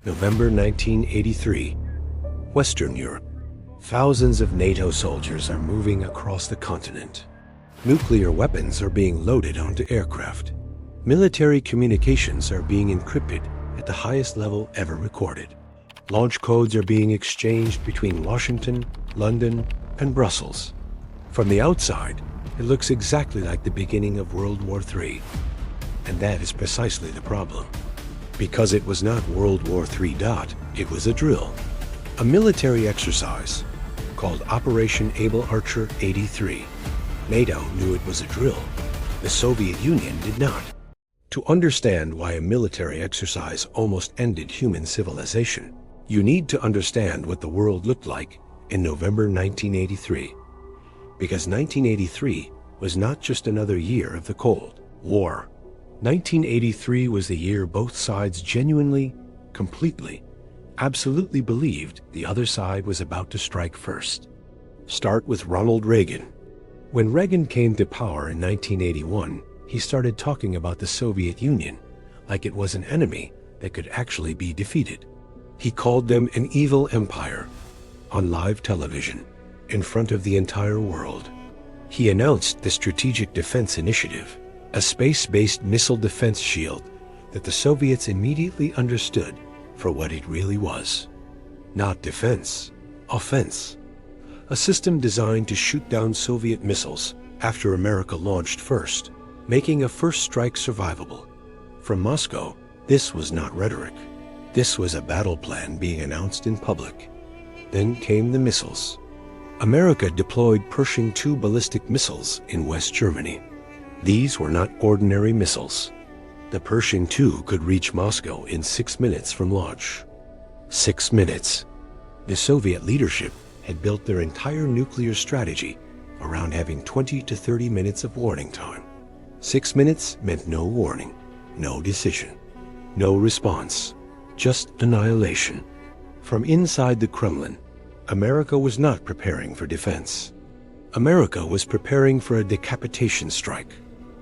November 1983, Western Europe. Thousands of NATO soldiers are moving across the continent. Nuclear weapons are being loaded onto aircraft. Military communications are being encrypted at the highest level ever recorded. Launch codes are being exchanged between Washington, London, and Brussels. From the outside, it looks exactly like the beginning of World War III. And that is precisely the problem. Because it was not World War III. It was a drill. A military exercise called Operation Able Archer 83. NATO knew it was a drill. The Soviet Union did not. To understand why a military exercise almost ended human civilization, you need to understand what the world looked like in November 1983. Because 1983 was not just another year of the Cold War. 1983 was the year both sides genuinely, completely, absolutely believed the other side was about to strike first. Start with Ronald Reagan. When Reagan came to power in 1981, he started talking about the Soviet Union like it was an enemy that could actually be defeated. He called them an evil empire on live television in front of the entire world. He announced the Strategic Defense Initiative, a space-based missile defense shield that the Soviets immediately understood for what it really was. Not defense, offense. A system designed to shoot down Soviet missiles after America launched first, making a first strike survivable. From Moscow, this was not rhetoric. This was a battle plan being announced in public. Then came the missiles. America deployed Pershing II ballistic missiles in West Germany. These were not ordinary missiles. The Pershing II could reach Moscow in 6 minutes from launch. 6 minutes. The Soviet leadership had built their entire nuclear strategy around having 20 to 30 minutes of warning time. 6 minutes meant no warning, no decision, no response, just annihilation. From inside the Kremlin, America was not preparing for defense. America was preparing for a decapitation strike.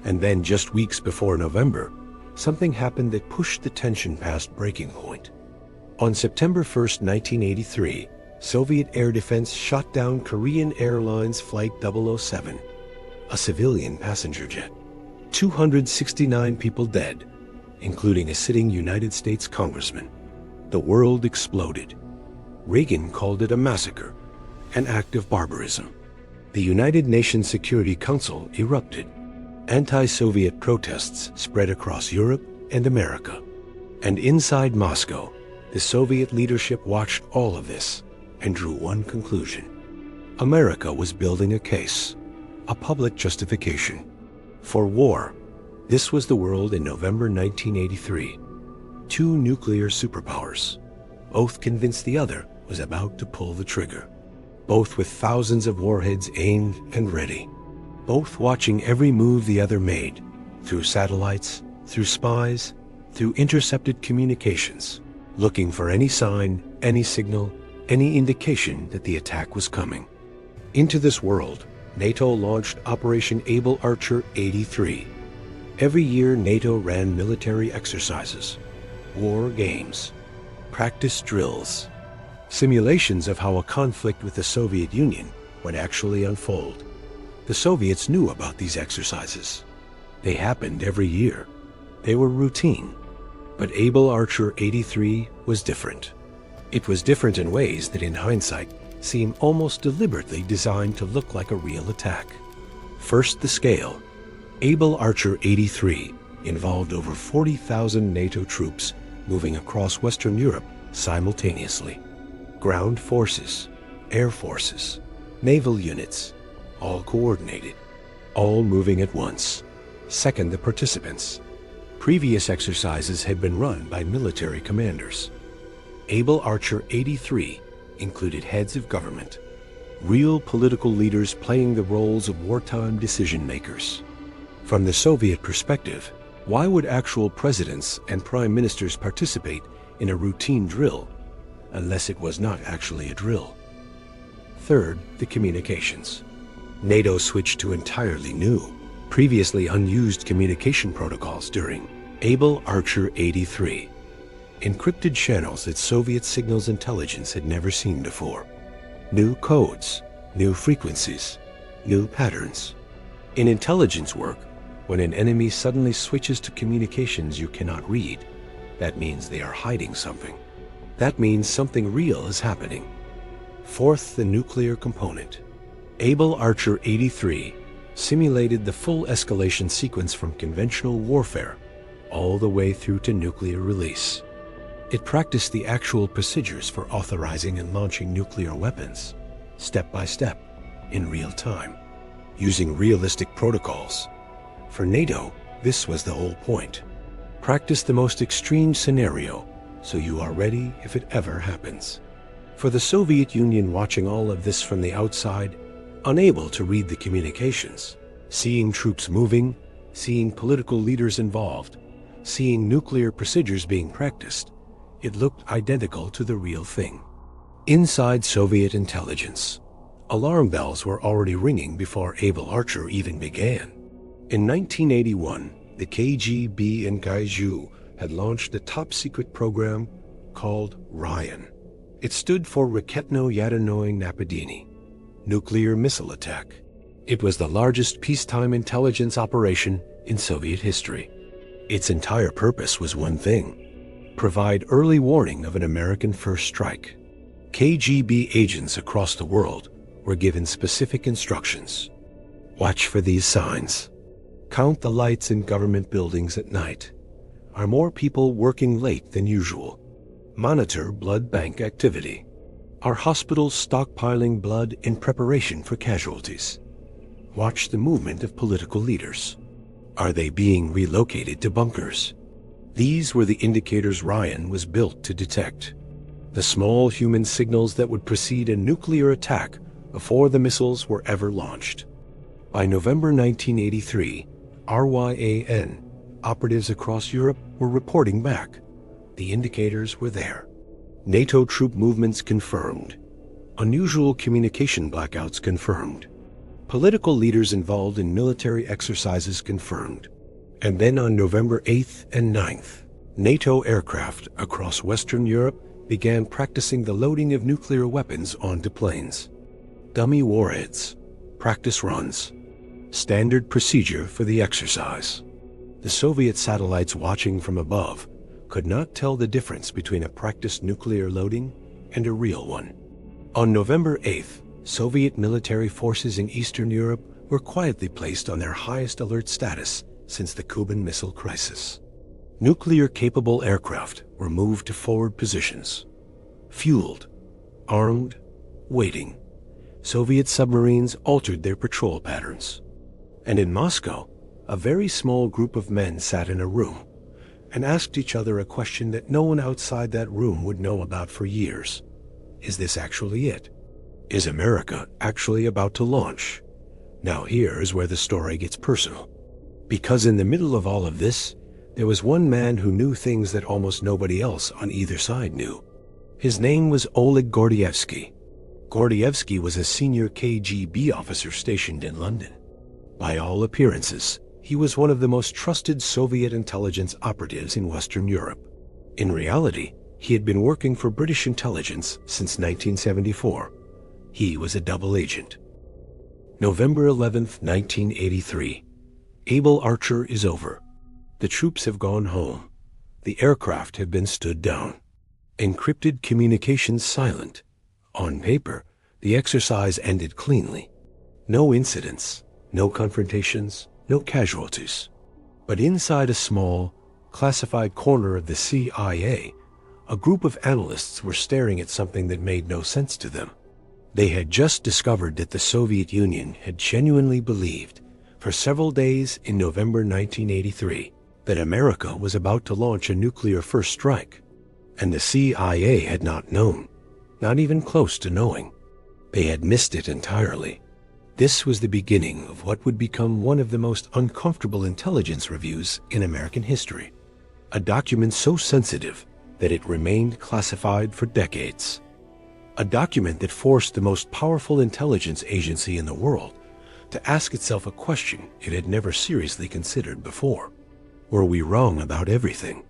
And then just weeks before November, something happened that pushed the tension past breaking point. On September 1st, 1983, Soviet air defense shot down Korean Airlines Flight 007, a civilian passenger jet. 269 people dead, including a sitting United States congressman. The world exploded. Reagan called it a massacre, an act of barbarism. The United Nations Security Council erupted. Anti-Soviet protests spread across Europe and America. And inside Moscow, the Soviet leadership watched all of this and drew one conclusion. America was building a case, a public justification. For war, this was the world in November 1983. Two nuclear superpowers, both convinced the other was about to pull the trigger. Both with thousands of warheads aimed and ready. Both watching every move the other made, through satellites, through spies, through intercepted communications, looking for any sign, any signal, any indication that the attack was coming. Into this world, NATO launched Operation Able Archer 83. Every year NATO ran military exercises, war games, practice drills, simulations of how a conflict with the Soviet Union would actually unfold. The Soviets knew about these exercises. They happened every year. They were routine. But Able Archer 83 was different. It was different in ways that in hindsight seem almost deliberately designed to look like a real attack. First, the scale. Able Archer 83 involved over 40,000 NATO troops moving across Western Europe simultaneously. Ground forces, air forces, naval units, all coordinated, all moving at once. Second, the participants. Previous exercises had been run by military commanders. Able Archer 83 included heads of government, real political leaders playing the roles of wartime decision-makers. From the Soviet perspective, why would actual presidents and prime ministers participate in a routine drill unless it was not actually a drill? Third, the communications. NATO switched to entirely new, previously unused communication protocols during Able Archer 83. encrypted channels that Soviet signals intelligence had never seen before. New codes, new frequencies, new patterns. In intelligence work, when an enemy suddenly switches to communications you cannot read, that means they are hiding something. That means something real is happening. Fourth, the nuclear component. Able Archer 83 simulated the full escalation sequence from conventional warfare all the way through to nuclear release. It practiced the actual procedures for authorizing and launching nuclear weapons, step by step, in real time, using realistic protocols. For NATO, this was the whole point. Practice the most extreme scenario so you are ready if it ever happens. For the Soviet Union, watching all of this from the outside, unable to read the communications, seeing troops moving, seeing political leaders involved, seeing nuclear procedures being practiced, it looked identical to the real thing. Inside Soviet intelligence, alarm bells were already ringing before Able Archer even began. In 1981, the KGB in Kaiju had launched a top-secret program called Ryan. It stood for Raketno Yadinoy Napadini, nuclear missile attack. It was the largest peacetime intelligence operation in Soviet history. Its entire purpose was one thing: provide early warning of an American first strike. KGB agents across the world were given specific instructions. Watch for these signs. Count the lights in government buildings at night. Are more people working late than usual? Monitor blood bank activity. Are hospitals stockpiling blood in preparation for casualties? Watch the movement of political leaders. Are they being relocated to bunkers? These were the indicators Ryan was built to detect. The small human signals that would precede a nuclear attack before the missiles were ever launched. By November 1983, RYAN operatives across Europe were reporting back. The indicators were there. NATO troop movements confirmed. Unusual communication blackouts confirmed. Political leaders involved in military exercises confirmed. And then on November 8th and 9th, NATO aircraft across Western Europe began practicing the loading of nuclear weapons onto planes. Dummy warheads, practice runs, standard procedure for the exercise. The Soviet satellites watching from above could not tell the difference between a practiced nuclear loading and a real one. On November 8th, Soviet military forces in Eastern Europe were quietly placed on their highest alert status since the Cuban Missile Crisis. Nuclear-capable aircraft were moved to forward positions. Fueled, armed, waiting. Soviet submarines altered their patrol patterns. And in Moscow, a very small group of men sat in a room and asked each other a question that no one outside that room would know about for years. Is this actually it? Is America actually about to launch? Now here is where the story gets personal. Because in the middle of all of this, there was one man who knew things that almost nobody else on either side knew. His name was Oleg Gordievsky. Gordievsky was a senior KGB officer stationed in London. By all appearances, he was one of the most trusted Soviet intelligence operatives in Western Europe. In reality, he had been working for British intelligence since 1974. He was a double agent. November 11th, 1983. Able Archer is over. The troops have gone home. The aircraft have been stood down. Encrypted communications silent. On paper, the exercise ended cleanly. No incidents, no confrontations, no casualties. But inside a small, classified corner of the CIA, a group of analysts were staring at something that made no sense to them. They had just discovered that the Soviet Union had genuinely believed, for several days in November 1983, that America was about to launch a nuclear first strike. And the CIA had not known, not even close to knowing. They had missed it entirely. This was the beginning of what would become one of the most uncomfortable intelligence reviews in American history. A document so sensitive that it remained classified for decades. A document that forced the most powerful intelligence agency in the world to ask itself a question it had never seriously considered before. Were we wrong about everything?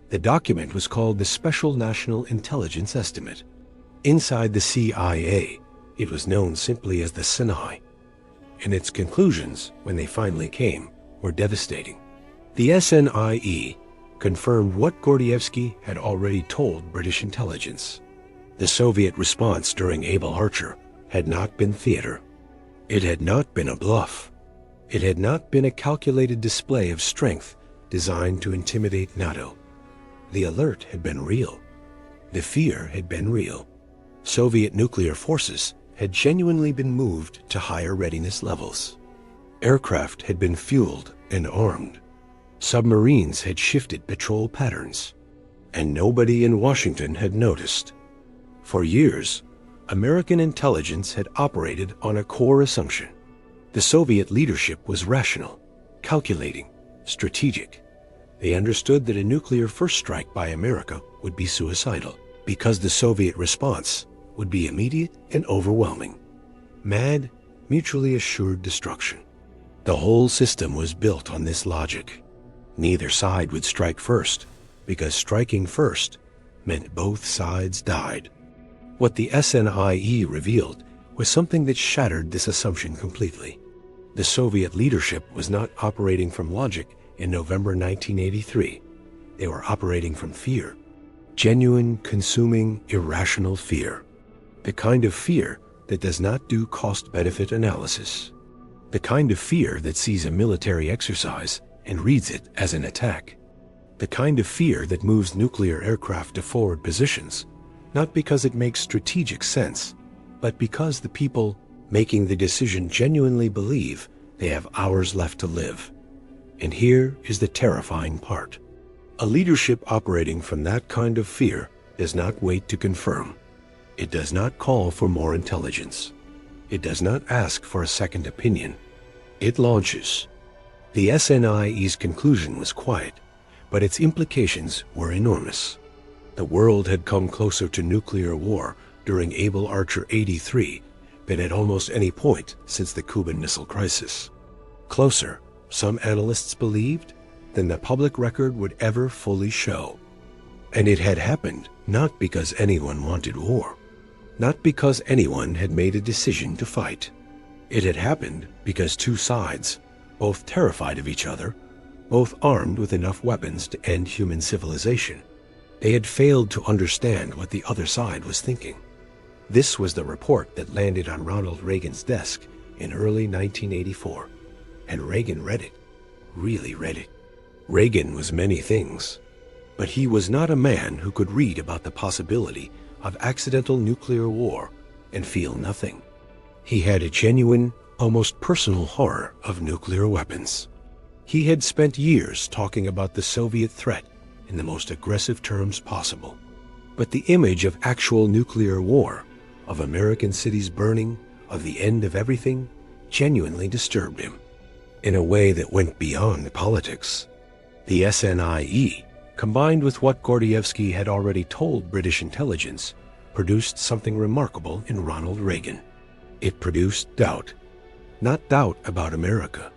The document was called the Special National Intelligence Estimate. Inside the CIA, it was known simply as the SNI, and its conclusions, when they finally came, were devastating. The SNIE confirmed what Gordievsky had already told British intelligence. The Soviet response during Able Archer had not been theater. It had not been a bluff. It had not been a calculated display of strength designed to intimidate NATO. The alert had been real. The fear had been real. Soviet nuclear forces had genuinely been moved to higher readiness levels. Aircraft had been fueled and armed. Submarines had shifted patrol patterns. And nobody in Washington had noticed. For years, American intelligence had operated on a core assumption. The Soviet leadership was rational, calculating, strategic. They understood that a nuclear first strike by America would be suicidal, because the Soviet response would be immediate and overwhelming. Mad, mutually assured destruction. The whole system was built on this logic. Neither side would strike first, because striking first meant both sides died. What the SNIE revealed was something that shattered this assumption completely. The Soviet leadership was not operating from logic in November 1983. They were operating from fear. Genuine, consuming, irrational fear. The kind of fear that does not do cost-benefit analysis. The kind of fear that sees a military exercise and reads it as an attack. The kind of fear that moves nuclear aircraft to forward positions, not because it makes strategic sense, but because the people making the decision genuinely believe they have hours left to live. And here is the terrifying part. A leadership operating from that kind of fear does not wait to confirm. It does not call for more intelligence. It does not ask for a second opinion. It launches. The SNIE's conclusion was quiet, but its implications were enormous. The world had come closer to nuclear war during Able Archer 83 than at almost any point since the Cuban Missile Crisis. Closer, some analysts believed, than the public record would ever fully show. And it had happened not because anyone wanted war, not because anyone had made a decision to fight. It had happened because two sides, both terrified of each other, both armed with enough weapons to end human civilization, they had failed to understand what the other side was thinking. This was the report that landed on Ronald Reagan's desk in early 1984. And Reagan read it, really read it. Reagan was many things, but he was not a man who could read about the possibility of accidental nuclear war and feel nothing. He had a genuine, almost personal horror of nuclear weapons. He had spent years talking about the Soviet threat in the most aggressive terms possible. But the image of actual nuclear war, of American cities burning, of the end of everything, genuinely disturbed him. In a way that went beyond politics. The SNIE, combined with what Gordievsky had already told British intelligence, produced something remarkable in Ronald Reagan. It produced doubt. Not doubt about America.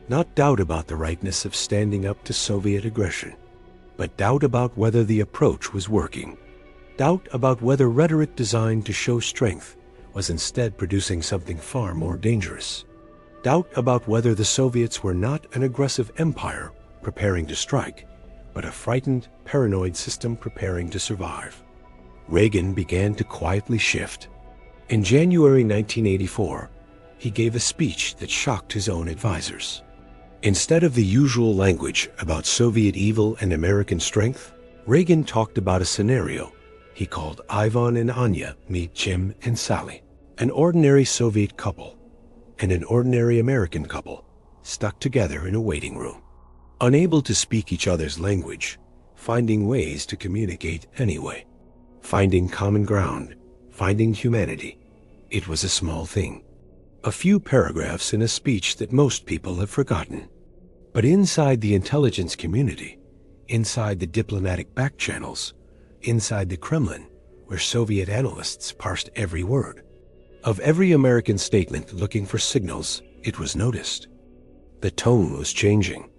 Not doubt about the rightness of standing up to Soviet aggression. But doubt about whether the approach was working. Doubt about whether rhetoric designed to show strength was instead producing something far more dangerous. Doubt about whether the Soviets were not an aggressive empire preparing to strike, but a frightened, paranoid system preparing to survive. Reagan began to quietly shift. In January 1984, he gave a speech that shocked his own advisors. Instead of the usual language about Soviet evil and American strength, Reagan talked about a scenario he called Ivan and Anya meet Jim and Sally, an ordinary Soviet couple and an ordinary American couple stuck together in a waiting room, unable to speak each other's language, finding ways to communicate anyway, finding common ground, finding humanity. It was a small thing. A few paragraphs in a speech that most people have forgotten. But inside the intelligence community, inside the diplomatic back channels, inside the Kremlin, where Soviet analysts parsed every word, of every American statement looking for signals, it was noticed. The tone was changing.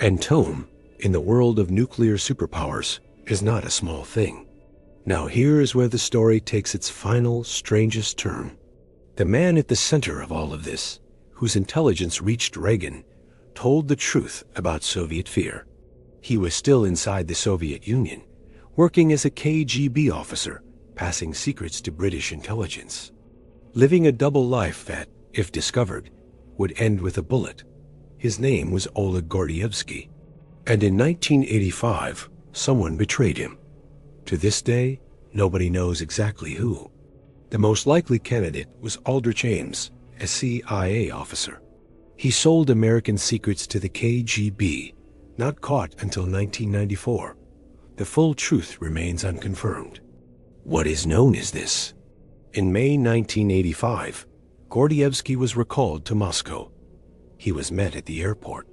And tone in the world of nuclear superpowers is not a small thing. Now here is where the story takes its final, strangest turn. The man at the center of all of this, whose intelligence reached Reagan, told the truth about Soviet fear. He was still inside the Soviet Union, working as a KGB officer, passing secrets to British intelligence. Living a double life that, if discovered, would end with a bullet. His name was Oleg Gordievsky. And in 1985, someone betrayed him. To this day, nobody knows exactly who. The most likely candidate was Aldrich Ames, a CIA officer. He sold American secrets to the KGB, not caught until 1994. The full truth remains unconfirmed. What is known is this. In May 1985, Gordievsky was recalled to Moscow. He was met at the airport,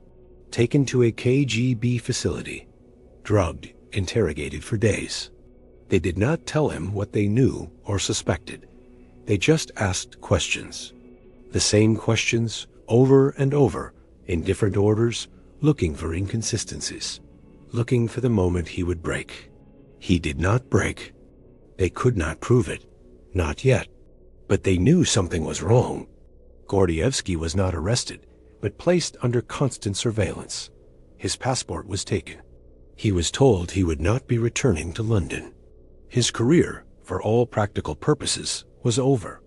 taken to a KGB facility, drugged, interrogated for days. They did not tell him what they knew or suspected. They just asked questions. The same questions over and over, in different orders, looking for inconsistencies, looking for the moment he would break. He did not break. They could not prove it. Not yet. But they knew something was wrong. Gordievsky was not arrested, but placed under constant surveillance. His passport was taken. He was told he would not be returning to London. His career, for all practical purposes, was over.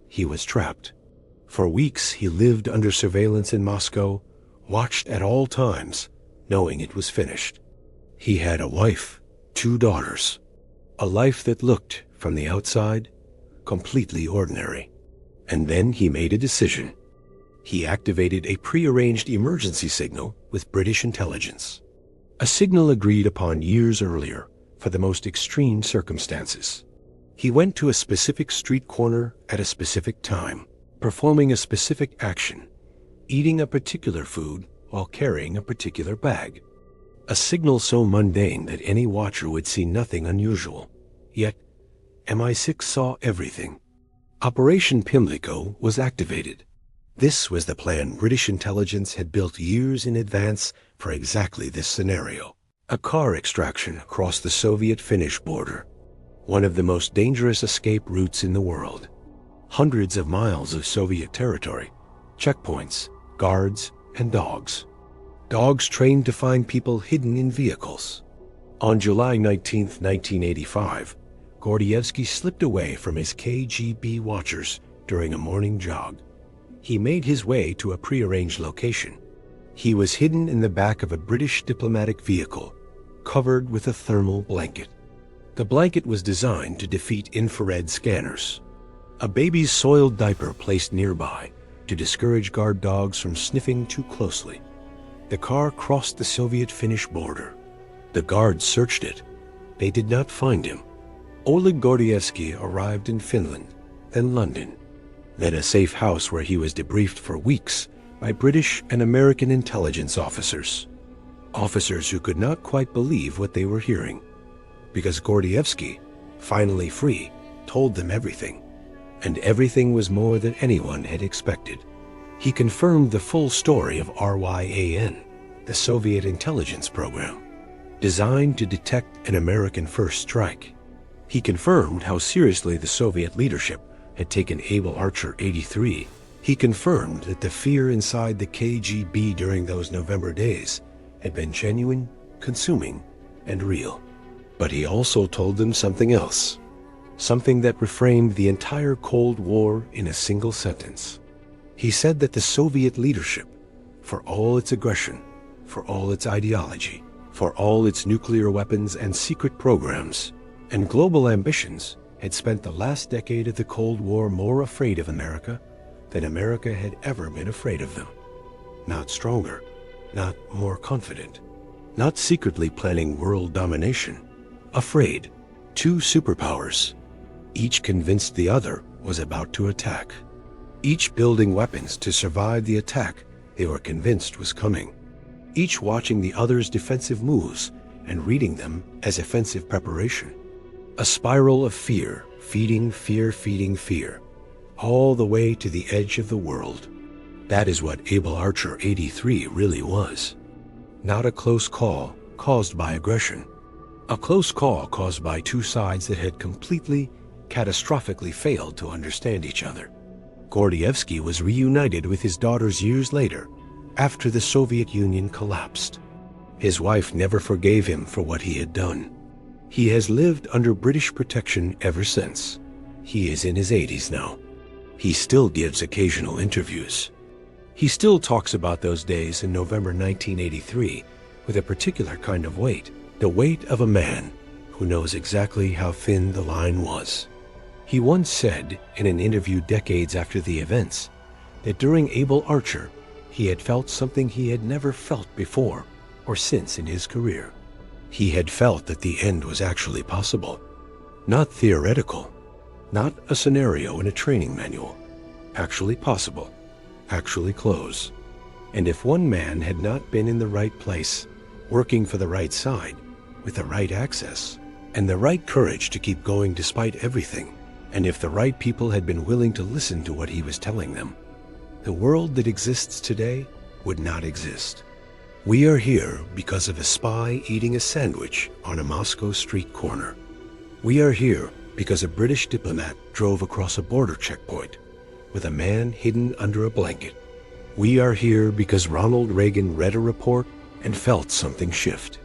He was trapped. For weeks he lived under surveillance in Moscow, watched at all times, knowing it was finished. He had a wife, 2 daughters, a life that looked, from the outside, completely ordinary. And then he made a decision. He activated a prearranged emergency signal with British intelligence. A signal agreed upon years earlier for the most extreme circumstances. He went to a specific street corner at a specific time, performing a specific action, eating a particular food while carrying a particular bag. A signal so mundane that any watcher would see nothing unusual. Yet, MI6 saw everything. Operation Pimlico was activated. This was the plan British intelligence had built years in advance for exactly this scenario. A car extraction across the Soviet-Finnish border, one of the most dangerous escape routes in the world. Hundreds of miles of Soviet territory, checkpoints, guards, and dogs. Dogs trained to find people hidden in vehicles. On July 19, 1985, Gordievsky slipped away from his KGB watchers during a morning jog. He made his way to a prearranged location. He was hidden in the back of a British diplomatic vehicle, covered with a thermal blanket. The blanket was designed to defeat infrared scanners. A baby's soiled diaper placed nearby to discourage guard dogs from sniffing too closely. The car crossed the Soviet-Finnish border. The guards searched it. They did not find him. Oleg Gordievsky arrived in Finland, then London, then a safe house where he was debriefed for weeks by British and American intelligence officers. Officers who could not quite believe what they were hearing, because Gordievsky, finally free, told them everything. And everything was more than anyone had expected. He confirmed the full story of RYAN, the Soviet intelligence program, designed to detect an American first strike. He confirmed how seriously the Soviet leadership had taken Able Archer 83. He confirmed that the fear inside the KGB during those November days had been genuine, consuming, and real. But he also told them something else, something that reframed the entire Cold War in a single sentence. He said that the Soviet leadership, for all its aggression, for all its ideology, for all its nuclear weapons and secret programs, and global ambitions, had spent the last decade of the Cold War more afraid of America than America had ever been afraid of them. Not stronger, not more confident, not secretly planning world domination. Afraid. 2 superpowers, each convinced the other was about to attack. Each building weapons to survive the attack they were convinced was coming. Each watching the other's defensive moves and reading them as offensive preparation. A spiral of fear, feeding fear, all the way to the edge of the world. That is what Able Archer 83 really was. Not a close call, caused by aggression. A close call caused by two sides that had completely, catastrophically failed to understand each other. Gordievsky was reunited with his daughters years later, after the Soviet Union collapsed. His wife never forgave him for what he had done. He has lived under British protection ever since. He is in his 80s now. He still gives occasional interviews. He still talks about those days in November 1983 with a particular kind of weight, the weight of a man who knows exactly how thin the line was. He once said in an interview decades after the events that during Able Archer, he had felt something he had never felt before or since in his career. He had felt that the end was actually possible, not theoretical, not a scenario in a training manual, actually possible, actually close. And if one man had not been in the right place, working for the right side, with the right access, and the right courage to keep going despite everything, and if the right people had been willing to listen to what he was telling them, the world that exists today would not exist. We are here because of a spy eating a sandwich on a Moscow street corner. We are here because a British diplomat drove across a border checkpoint with a man hidden under a blanket. We are here because Ronald Reagan read a report and felt something shift.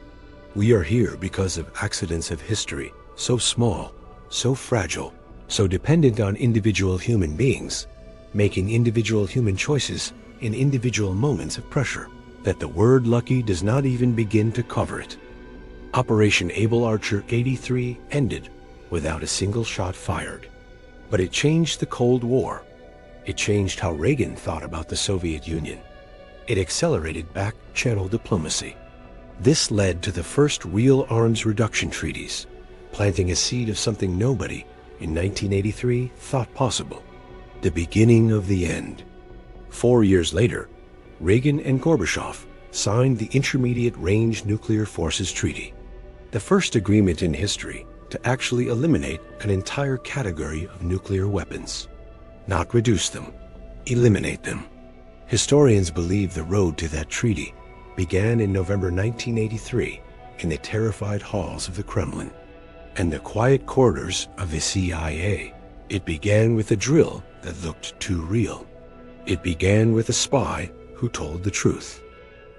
We are here because of accidents of history, so small, so fragile, so dependent on individual human beings, making individual human choices in individual moments of pressure, that the word lucky does not even begin to cover it. Operation Able Archer 83 ended without a single shot fired. But it changed the Cold War. It changed how Reagan thought about the Soviet Union. It accelerated back-channel diplomacy. This led to the first real arms reduction treaties, planting a seed of something nobody in 1983 thought possible, the beginning of the end. 4 years later, Reagan and Gorbachev signed the Intermediate Range Nuclear Forces Treaty, the first agreement in history to actually eliminate an entire category of nuclear weapons. Not reduce them, eliminate them. Historians believe the road to that treaty began in November 1983 in the terrified halls of the Kremlin and the quiet corridors of the CIA. It began with a drill that looked too real. It began with a spy who told the truth.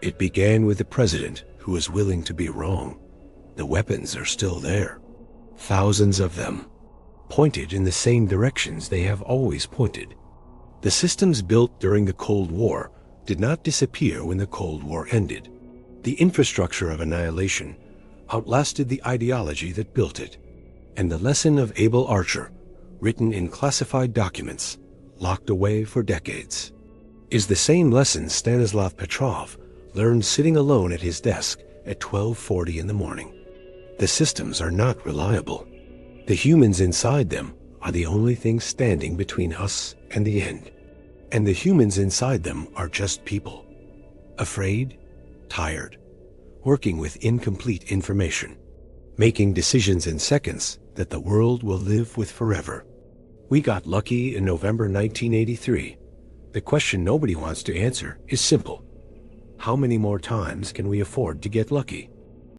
It began with a president who was willing to be wrong. The weapons are still there. Thousands of them, pointed in the same directions they have always pointed. The systems built during the Cold War did not disappear when the Cold War ended. The infrastructure of annihilation outlasted the ideology that built it. And the lesson of Able Archer, written in classified documents, locked away for decades, is the same lesson Stanislav Petrov learned sitting alone at his desk at 12:40 in the morning. The systems are not reliable. The humans inside them are the only thing standing between us and the end. And the humans inside them are just people, afraid, tired, working with incomplete information, making decisions in seconds that the world will live with forever. We got lucky in November 1983. The question nobody wants to answer is simple. How many more times can we afford to get lucky?